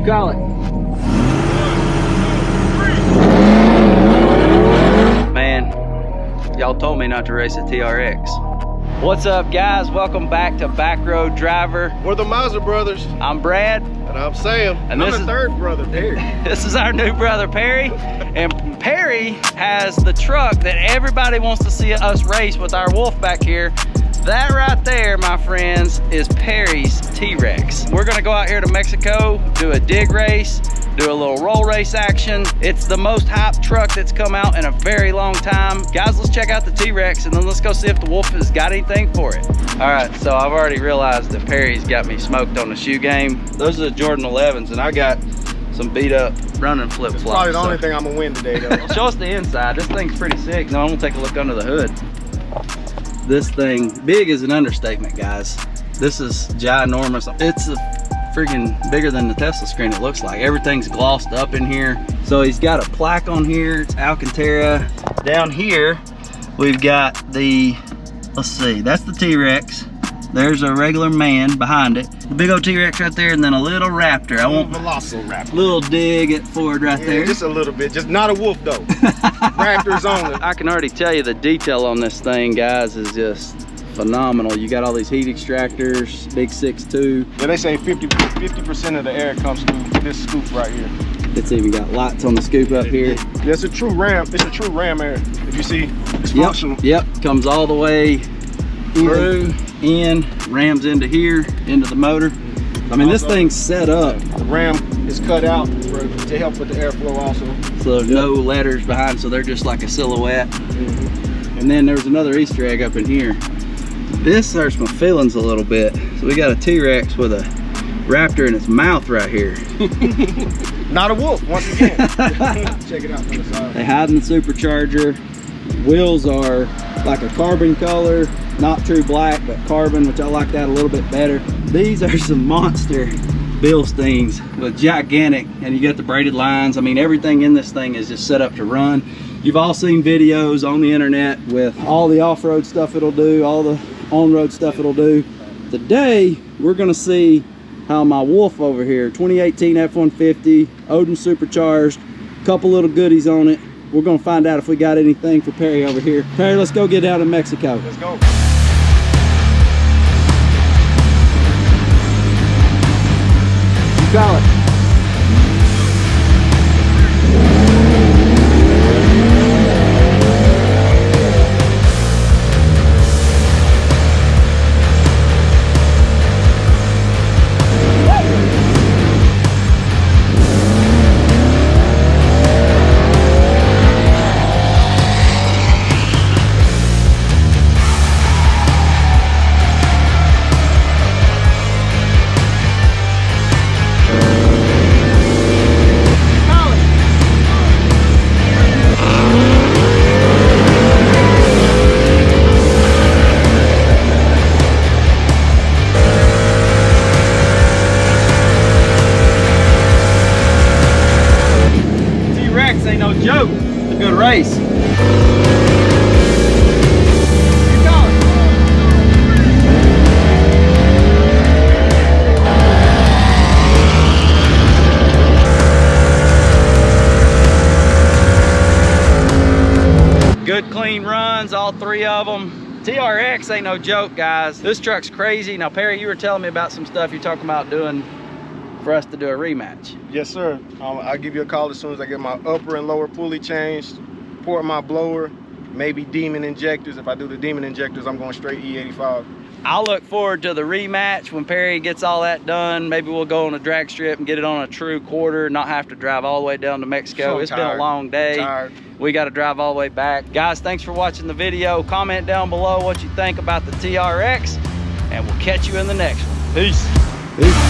Call it. Man, y'all told me not to race a TRX. What's up, guys? Welcome back to Backroad Driver. We're the Mizer Brothers. I'm Brad. And I'm Sam. And I'm the third brother, Perry. This is our new brother, Perry. And Perry has the truck that everybody wants to see us race with our Wolf back here. That right there, my friends, is Perry's T-Rex. We're gonna go out here to Mexico, do a dig race, do a little roll race action. It's the most hyped truck that's come out in a very long time. Guys, let's check out the T-Rex and then let's go see if the Wolf has got anything for it. All right, so I've already realized that Perry's got me smoked on the shoe game. Those are the Jordan 11s and I got some beat up running flip-flops. It's probably the only thing I'm gonna win today though. Show us the inside. This thing's pretty sick. Now I'm gonna take a look under the hood. This thing, big is an understatement, guys. This is ginormous. It's a freaking bigger than the Tesla screen it looks like. Everything's glossed up in here. So he's got a plaque on here. It's Alcantara. Down here, we've got the, let's see, that's the T-Rex. There's a regular man behind it. The big old T-Rex right there, and then a little Raptor. I want Velociraptor. Little dig at Ford right there. Just a little bit, just not a Wolf though. Raptors on it. I can already tell you the detail on this thing, guys, is just phenomenal. You got all these heat extractors, big 6.2. Yeah, they say 50% of the air comes through this scoop right here. It's even got lights on the scoop up here. Yeah, it's a true Ram. It's a true Ram air. If you see, it's functional. Yep, comes all the way through, rams into here, into the motor. I mean, this thing's set up. The ram is cut out to help with the airflow also. So no letters behind, so they're just like a silhouette. And then there's another Easter egg up in here. This hurts my feelings a little bit. So we got a T-Rex with a Raptor in its mouth right here. Not a Wolf, once again. Check it out from the side. They hide in the supercharger. Wheels are like a carbon color, not true black, but carbon, which I like that a little bit better. These are some monster Bilsteins with gigantic, and you got the braided lines. I mean, everything in this thing is just set up to run. You've all seen videos on the internet with all the off-road stuff it'll do, all the on-road stuff it'll do. Today, we're gonna see how my Wolf over here, 2018 F150, Odin Supercharged, couple little goodies on it. We're gonna find out if we got anything for Perry over here. Perry, let's go get down to Mexico. Let's go. You call it. Ain't no joke. It's a good race. Good clean runs, all three of them. TRX ain't no joke, guys. This truck's crazy. Now, Perry, you were telling me about some stuff you're talking about doing for us to do a rematch. Yes, sir. I'll give you a call as soon as I get my upper and lower pulley changed, port my blower, maybe demon injectors. If I do the demon injectors, I'm going straight E85. I'll look forward to the rematch when Perry gets all that done. Maybe we'll go on a drag strip and get it on a true quarter, not have to drive all the way down to Mexico. So it's been a long day. We got to drive all the way back. Guys, thanks for watching the video. Comment down below what you think about the TRX, and we'll catch you in the next one. Peace. Peace.